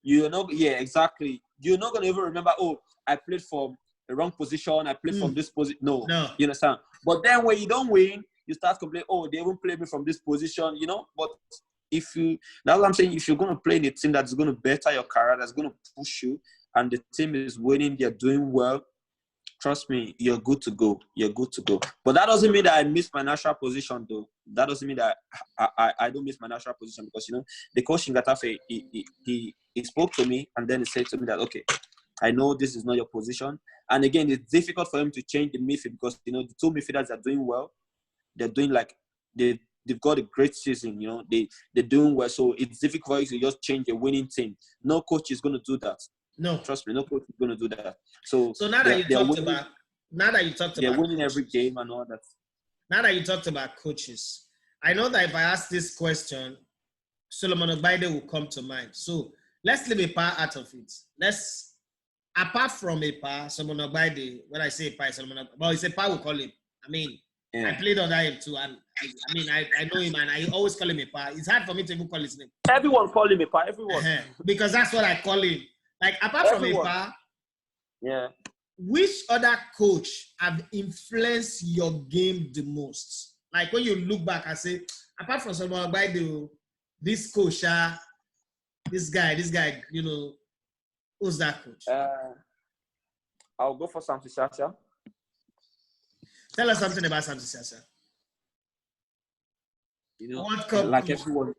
You're not, exactly. You're not gonna even remember, I played for the wrong position, I played from this position. No, you understand? But then when you don't win, you start complaining, they even play me from this position, you know. But that's what I'm saying. If you're gonna play in a team that's gonna better your career, that's gonna push you, and the team is winning, they're doing well, trust me, you're good to go. You're good to go. But that doesn't mean that I miss my natural position, though. That doesn't mean that I don't miss my natural position, because, you know, the coach in Getafe, he spoke to me, and then he said to me that, okay, I know this is not your position. And again, it's difficult for him to change the midfield, because, you know, the 2 midfielders are doing well. They're doing like, they they've got a great season. You know, they're doing well. So it's difficult for you to just change a winning team. No coach is going to do that. No, trust me, no coach is going to do that. So now that you talked winning, about, now that you talked they're about winning coaches, every game and all that. Now that you talked about coaches, I know that if I ask this question, Solomon Ogbaide will come to mind. So let's leave EPA out of it. Apart from EPA, Solomon Ogbaide, when I say EPA, Solomon Ogbaide, well, it's EPA we call him. I mean, I played under him too, and I know him, and I always call him EPA. It's hard for me to even call his name. Everyone call him EPA, everyone. Because that's what I call him. Like, apart from EPA, yeah. Which other coach have influenced your game the most? Like when you look back and say, apart from Solomon Ogbaide, this coach, this guy, you know, who's that coach? I'll go for Samson Sasha. Tell us something about Samson Sasha. You know, like coach. Everyone,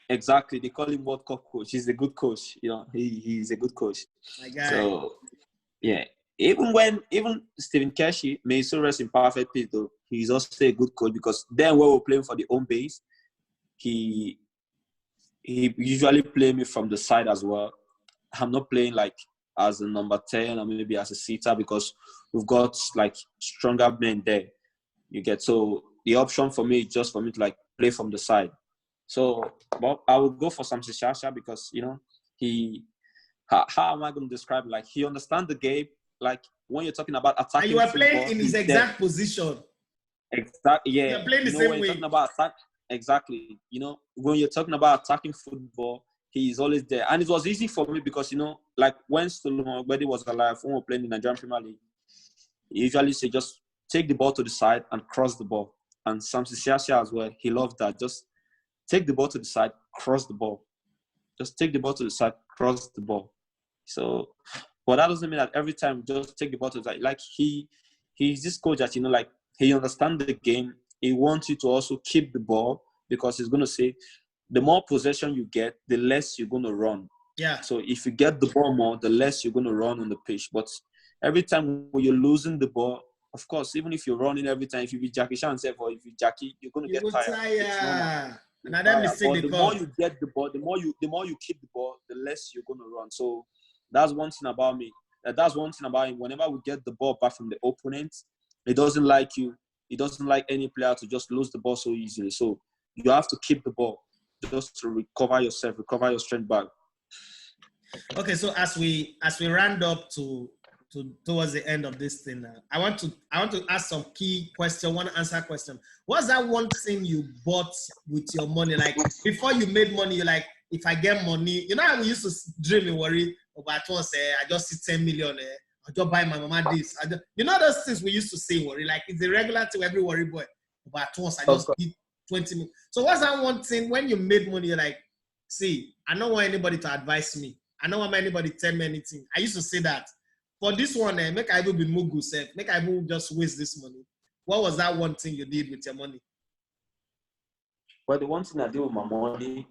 exactly. They call him World Cup coach. He's a good coach. You know, he's a good coach. My guy. So, yeah. Even Stephen Keshi, may so rest in perfect peace, though, he's also a good coach because then when we're playing for the home base, he usually play me from the side as well. I'm not playing like as a number 10 or maybe as a seater because we've got like stronger men there. You get, so the option for me is just for me to like play from the side. So, but I would go for Samson Shasha because, you know, how am I going to describe it? Like, he understands the game. Like, when you're talking about attacking, and you are playing in his exact position. Exactly, yeah. You're playing the same way. When you're talking about attack, exactly. You know, when you're talking about attacking football, he's always there. And it was easy for me because, you know, like when Solomon Ogbaide was alive, when we were playing in the Nigerian Premier League, he usually say, just take the ball to the side and cross the ball. And Samson Shasha as well, he loved that. Just take the ball to the side, cross the ball. Just take the ball to the side, cross the ball. So, but that doesn't mean that every time just take the ball to the side. Like he's this coach that, you know, like he understands the game. He wants you to also keep the ball because he's going to say, the more possession you get, the less you're going to run. Yeah. So if you get the ball more, the less you're going to run on the pitch. But every time when you're losing the ball, of course, even if you're running every time, if you be Jackie Chan, or if you Jackie, you're going to get tired. Another mistake. But the more you get the ball, the more you keep the ball, the less you're going to run. So that's one thing about me. That's one thing about him. Whenever we get the ball back from the opponent, he doesn't like you. He doesn't like any player to just lose the ball so easily. So you have to keep the ball just to recover yourself, recover your strength back. Okay, so as we round up towards the end of this thing, I want to ask some key question. Want to answer question. What's that one thing you bought with your money? Like before you made money, you're like, if I get money, you know how we used to dream and worry about once. I just see 10 million. I just buy my mama this. You know those things we used to say worry. Like it's a regular thing every worry boy. About once I just did 20 million. So what's that one thing when you made money? You're like, see, I don't want anybody to advise me. I don't want anybody to tell me anything. I used to say that. For this one, make I will be mugu self. Make I will just waste this money. What was that one thing you did with your money? Well, the one thing I did with my money,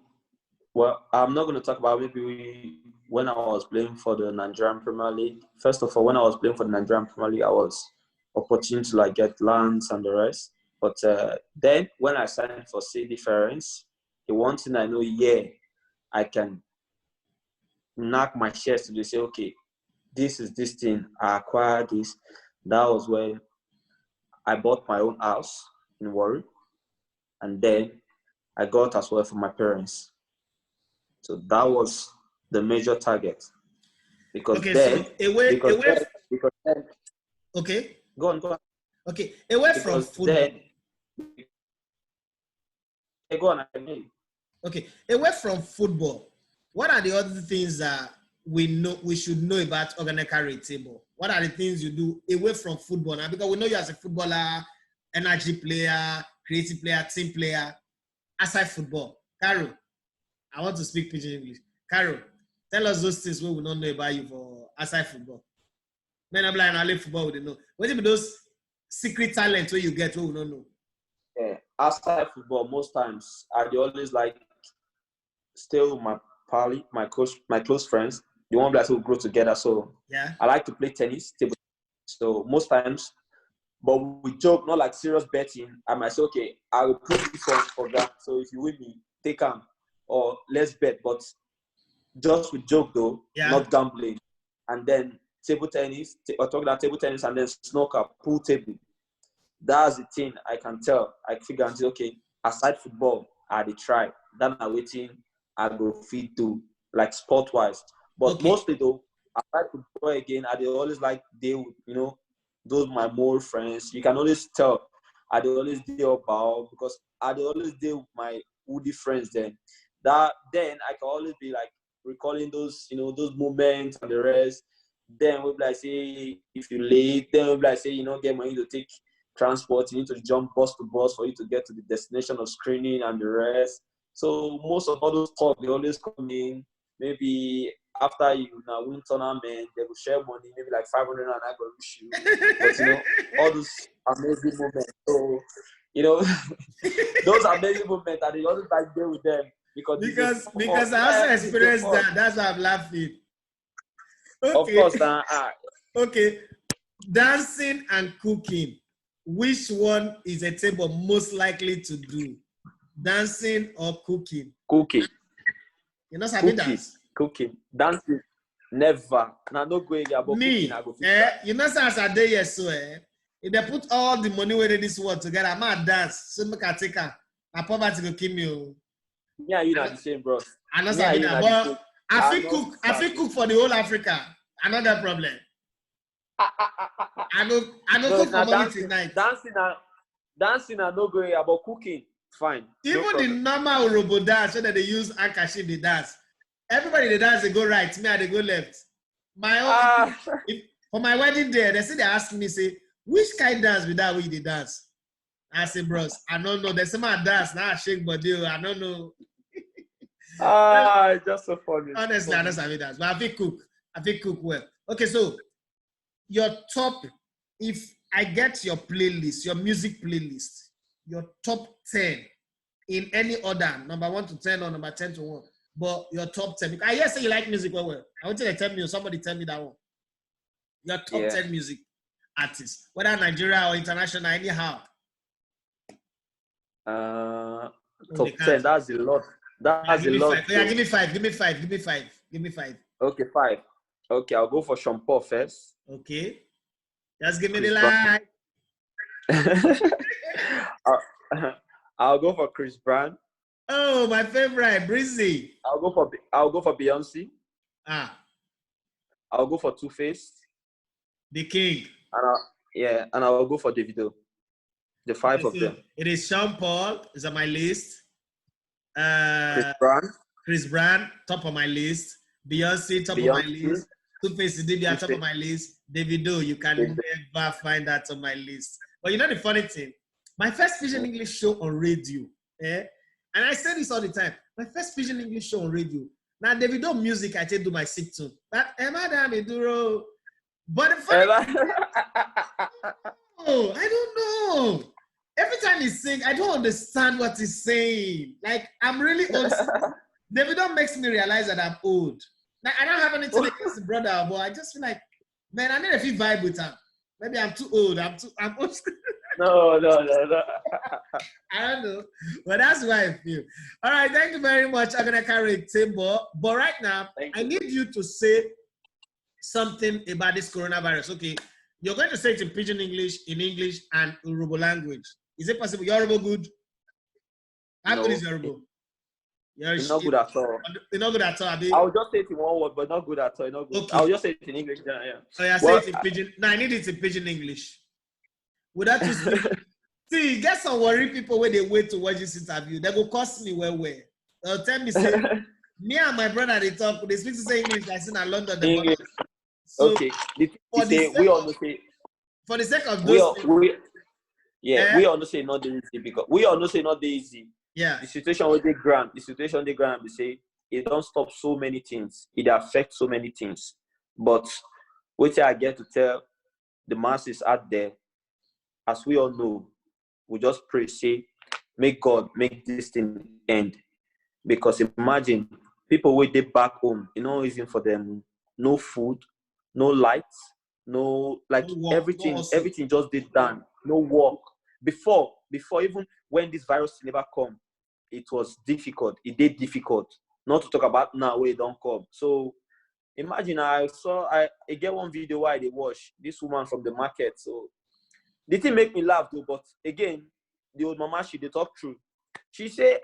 well, I'm not going to talk about maybe when I was playing for the Nigerian Premier League. First of all, when I was playing for the Nigerian Premier League, I was opportune to like get lands and the rest. But then when I signed for CD Ference, the one thing I know, I can knock my chest to say, okay, this is this thing, I acquired this. That was when I bought my own house in Warri. And then I got as well from my parents. So that was the major target. Because okay, then, okay. Go on. Okay, away from football. Go on, I mean. Okay, away from football, what are the other things that we should know about Oghenekaro Etebo? What are the things you do away from football now? Because we know you as a footballer, energy player, creative player, team player, aside football. Caro, I want to speak pidgin English. Caro, tell us those things we will not know about you for aside football. Men are blind, only football we don't know. What are those secret talents where you get we will not know? Yeah, outside football, most times I always like still my pally, my coach, my close friends. The one that will grow together. So yeah, I like to play tennis. So most times But we joke, not like serious betting. I might say, okay, I will put this for that. So if you win me, take them, or let's bet. But just with joke though, not gambling. And then table tennis, or talking about table tennis, and then snooker, pool table. That's the thing I can tell. I figure until, okay, aside football, I did try. Then I waiting, I go feed to like sport wise. But mostly though, aside football again, I dey always like deal with, you know, those my more friends. You can always tell I dey always deal about, because I dey always deal with my woody friends then. Then I can always be like recalling those, you know, those moments and the rest. Then we'll be like, say, if you late, then we'll be like, say, you know, get money to take transport, you need to jump bus to bus for you to get to the destination of screening and the rest. So most of all those talk, they always come in, maybe after you now win tournament, they will share money, maybe like 500 and I go wish you. But you know, all those amazing moments. So, you know, those amazing moments, and they always like there with them. Because I also experienced that. That's why I'm laughing. Okay. Of course, okay. Dancing and cooking. Which one is Etebo most likely to do? Dancing or cooking? Cooking. You know something dance? Cooking. Dancing. Never. Now no going about me, cooking. I go you know, as I day yes, so if they put all the money where this world together, I'm not dance. So make a take a poverty go kill me. Yeah, you not the same, bro. I know something that, but I feel cook for the whole Africa. Another problem. I know cook for money tonight. Dancing and no going about cooking. Fine. Even the normal Urobo dance, so that they use handkerchief, they dance. Everybody they dance, they go right. Me, they go left. My own, for my wedding day, they ask me, say, which kind dance with that way they dance? I say, bros, I don't know. There's some dance now. Shake body. I don't know. It's just so funny. Honestly, I don't know dance, but I feel cook well. Okay, so your top, if I get your playlist, your music playlist, your top 10 in any order, number 1 to 10 or number 10 to 1, but your top 10. I hear say you like music well. I want you to tell me, or somebody tell me that one. Your top 10 music artists, whether Nigeria or international, anyhow. Top 10, that's a lot. That's a lot. Yeah, give me five. Okay, 5. Okay, I'll go for Sean Paul first. Okay. Just give me the line. I'll go for Chris Brown. Oh, my favorite, Breezy. I'll go for Beyonce. I'll go for Two-Face. The King. And I'll go for Davido. The 5 of them. It is Sean Paul is on my list. Chris Brown, top of my list. Beyonce, top of my list. Two-Face Idibia, top of my list. Davido, you can never find that on my list. But you know the funny thing? My first Vision English show on radio, and I say this all the time, my first Vision English show on radio. Now, Davido music, I take do my sick tune. But Emma Dami Duro. But the funny I don't know. Every time he sing, I don't understand what he's saying. Like, I'm really old. Davido makes me realize that I'm old. Like, I don't have anything against the brother, but I just feel like, man, I need a few vibe with him. Maybe I'm too old. I'm old. No. I don't know. But that's why I feel. All right, thank you very much, Oghenekaro Etebo. But right now, I need you to say something about this coronavirus. Okay, you're going to say it in Pidgin English, in English, and Urobo language. Is it possible? Yoruba good? How good is Yoruba? It's not good at all. It's not good at all. I'll just say it in one word, but not good at all. Not good. Okay. I'll just say it in English. Yeah. So yeah, say it in Pidgin. No, I need it in Pidgin English. Without you speak. See, get some worry people when they wait to watch this interview. They will cost me well. They'll tell me, say, me and my brother, they talk, they speak to say English, I see in London. English. So, okay. For the sake of those we all know say not easy because we all know say not easy. Yeah. The situation with the ground, we say it don't stop so many things. It affects so many things. But what I get to tell the masses out there, as we all know, we just pray, say, make God make this thing end. Because imagine people wait they back home, easy for them, no food, no lights, no, like No work, no everything hustle. just did done. No work. Before even when this virus never come, it was difficult. It did difficult. Not to talk about now where it don't come. So imagine I get one video where they watch this woman from the market. So the thing make me laugh though, but again, the old mama, she they talk true. She say,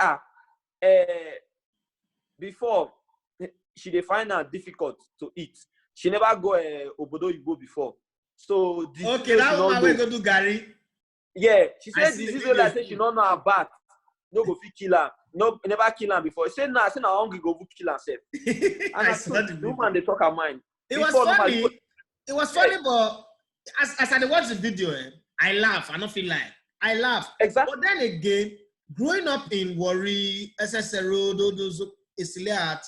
before she dey find it difficult to eat. She never go obodo Igbo before. So okay, that woman will go do Gary. Yeah, she said disease wey like say she don't know her back. No go fit kill her. No, never kill her before. She said nah, hungry go kill herself. And the woman they talk her mind. It was funny. It was funny, but as I watch the video, I laugh. I don't feel like I laugh. Exactly. But then again, growing up in Warri, SSRO, those Isiliat,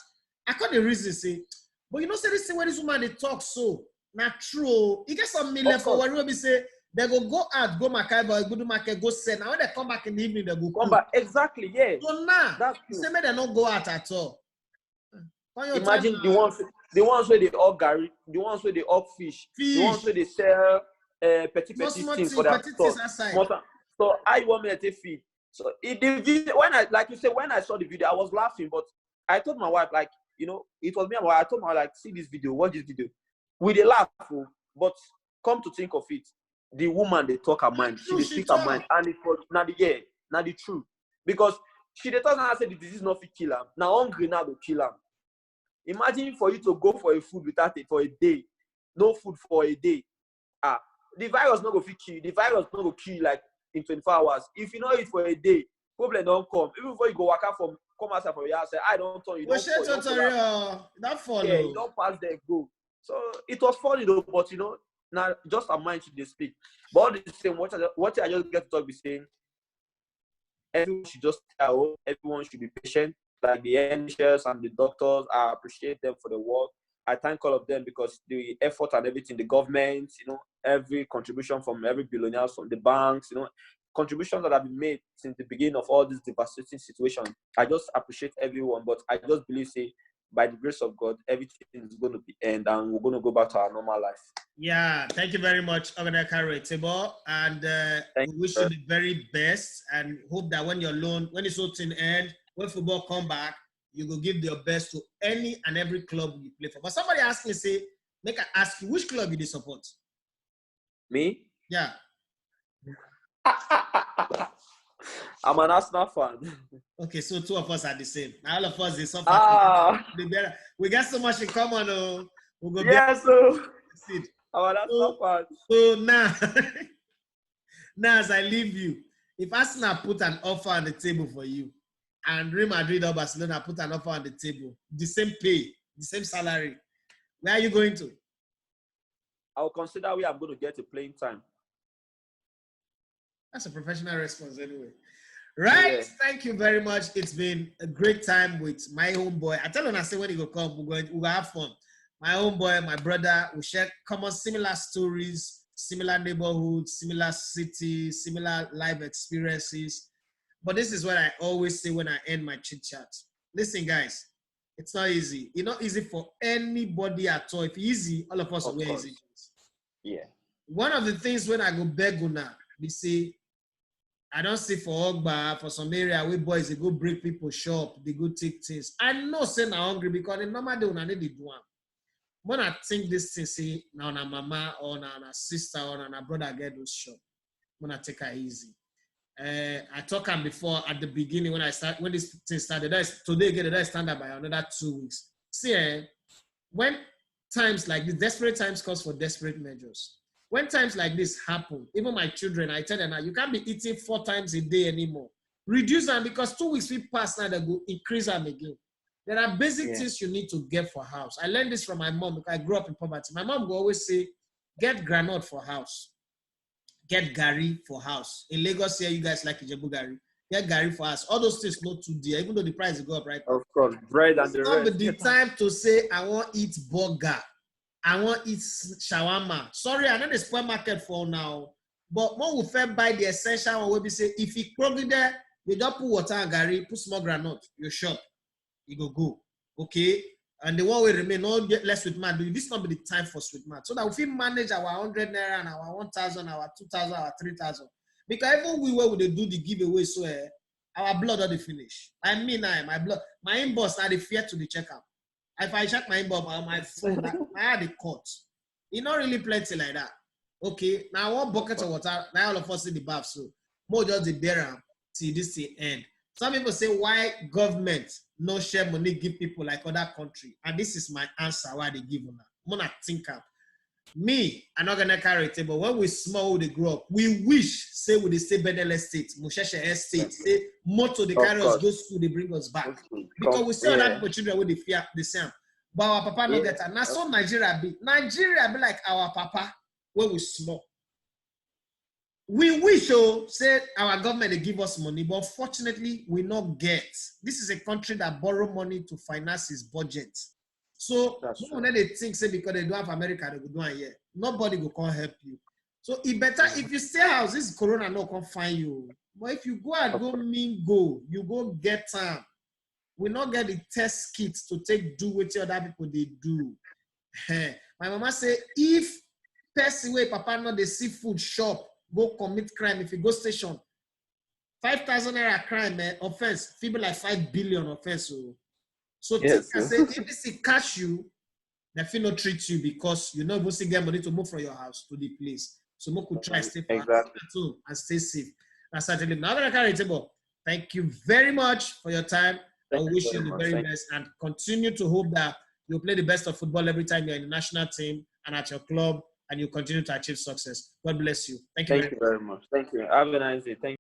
I got the reason say, but you know, say this thing where this woman they talk so not true. You get some million for Warri, we say they go out, go Makaiba, go to market, go sell. Now when they come back in the evening, they go come back. Exactly, yeah. So now, you say they don't go out at all. Imagine the ones where they all Gary, the ones where they all fish, the ones where they sell petty things for their store. So I want me to feed. So when I saw the video, I was laughing, but I told my wife, like, you know, it was me and my wife. I told my wife, like, see this video, watch this video. We they laugh, but come to think of it, the woman they talk her mind, she speak her mind, and it was not the truth, because she they talk and say the disease not fit kill her. Now hungry now to kill her. Imagine for you to go for a food without it for a day, no food for a day. The virus not go fit kill you. The virus not go kill you like in 24 hours. If you know it for a day, problem don't come. Even before you go walk out come outside from your house, say, I don't turn you. Don't follow. Yeah, you don't pass there, go. So it was funny though, but you know, now just a mind should they speak. But all the same, what I just get to talk be saying, everyone should just everyone should be patient. Like the NHS and the doctors, I appreciate them for the work. I thank all of them because the effort and everything, the government, you know, every contribution from every billionaire, from the banks, you know, contributions that have been made since the beginning of all this devastating situation. I just appreciate everyone, but I just believe, say, by the grace of God, everything is going to be end and we're going to go back to our normal life. Yeah, thank you very much, Oghenekaro, Etebo, and we wish you the very best and hope that when it's all in end, when football come back, you will give your best to any and every club you play for. But somebody asked me, say, make I ask you, which club you support? Me? Yeah. I'm an Arsenal fan. Okay, so two of us are the same. All of us is suffer. We got so much in common. We'll go I'm an Arsenal fan. So now, now as I leave you, if Arsenal put an offer on the table for you, and Real Madrid or Barcelona put an offer on the table, the same pay, the same salary, where are you going to? I'll consider where I'm going to get a playing time. That's a professional response anyway. Right? Yeah. Thank you very much. It's been a great time with my homeboy. I tell him, I say when he will come, we'll have fun. My homeboy, my brother, we share common similar stories, similar neighborhoods, similar cities, similar life experiences. But this is what I always say when I end my chit chat. Listen, guys, it's not easy. It's not easy for anybody at all. If it's easy, all of us will easy. Yeah. One of the things when I go beg una, we say, I don't see for Ogba, for some area where boys, they go break people shop, they go take things. I know say na hungry because the normal day when they do one. When I think this thing, say, now na mama or na sister or na brother get those shop, when I take her easy. I talked on before at the beginning when this thing started. Today again, that stand up by another 2 weeks. See, when times like this, desperate times calls for desperate measures. When times like this happen, even my children, I tell them now, you can't be eating 4 times a day anymore. Reduce them because 2 weeks we pass now, they go increase them again. There are basic things you need to get for house. I learned this from my mom because I grew up in poverty. My mom will always say, get granite for house. Get Gary for house. In Lagos here, you guys like Etebo Gary. Get Gary for house. All those things not too dear, even though the price go up, right? Of course, bread and the rest. It's not the time to say, I want to eat burger. I want to eat shawarma. Sorry, I know the supermarket for now. But when we first buy the essential one, we say, if you plug it there, we don't put water and Gary, put small granite, your shop, you go. Okay? And the one will remain, no get less sweet man. This not be the time for sweet man. So that we manage our 100 naira and our 1,000, our 2,000, our 3,000. Because even we where would they do the giveaway, so our blood are the finish. I mean, my blood, my inbox now the fear to the checkup. If I check my inbox on my phone, I had the cut. It's not really plenty like that. Okay, now one bucket of water, now all of us in the bath, so more just the bearer till this the end. Some people say, why government no share money give people like other country? And this is my answer why they give on that. I'm not think of me, I'm not gonna carry it, but when we small they grow up, we wish say we stay Bedele State, Musheshe State, say motor they carry us go school, they bring us back. Because we see other people children with the fear the same. But our papa no get that. Now so Nigeria be like our papa when we small. We wish say our government they give us money, but unfortunately we not get. This is a country that borrow money to finance its budget. So when they think say because they don't have America, they go do it here. Nobody will come help you. So it better if you stay house, this corona no come find you. But if you go and go, you go get time. We not get the test kits to take do what other people they do. My mama say if person way papa not the seafood shop go commit crime, if you go station 5,000 naira crime offense, people like 5 billion offense. So yes, say if this catch you, they feel not treat you because you know you get money to move from your house to the place. So we could try stay far and stay safe. That's certainly now Etebo. Thank you very much for your time. I wish you the very best and continue to hope that you'll play the best of football every time you're in the national team and at your club and you continue to achieve success. God bless you. Thank you very much. Thank you. Have a nice day. Thank you.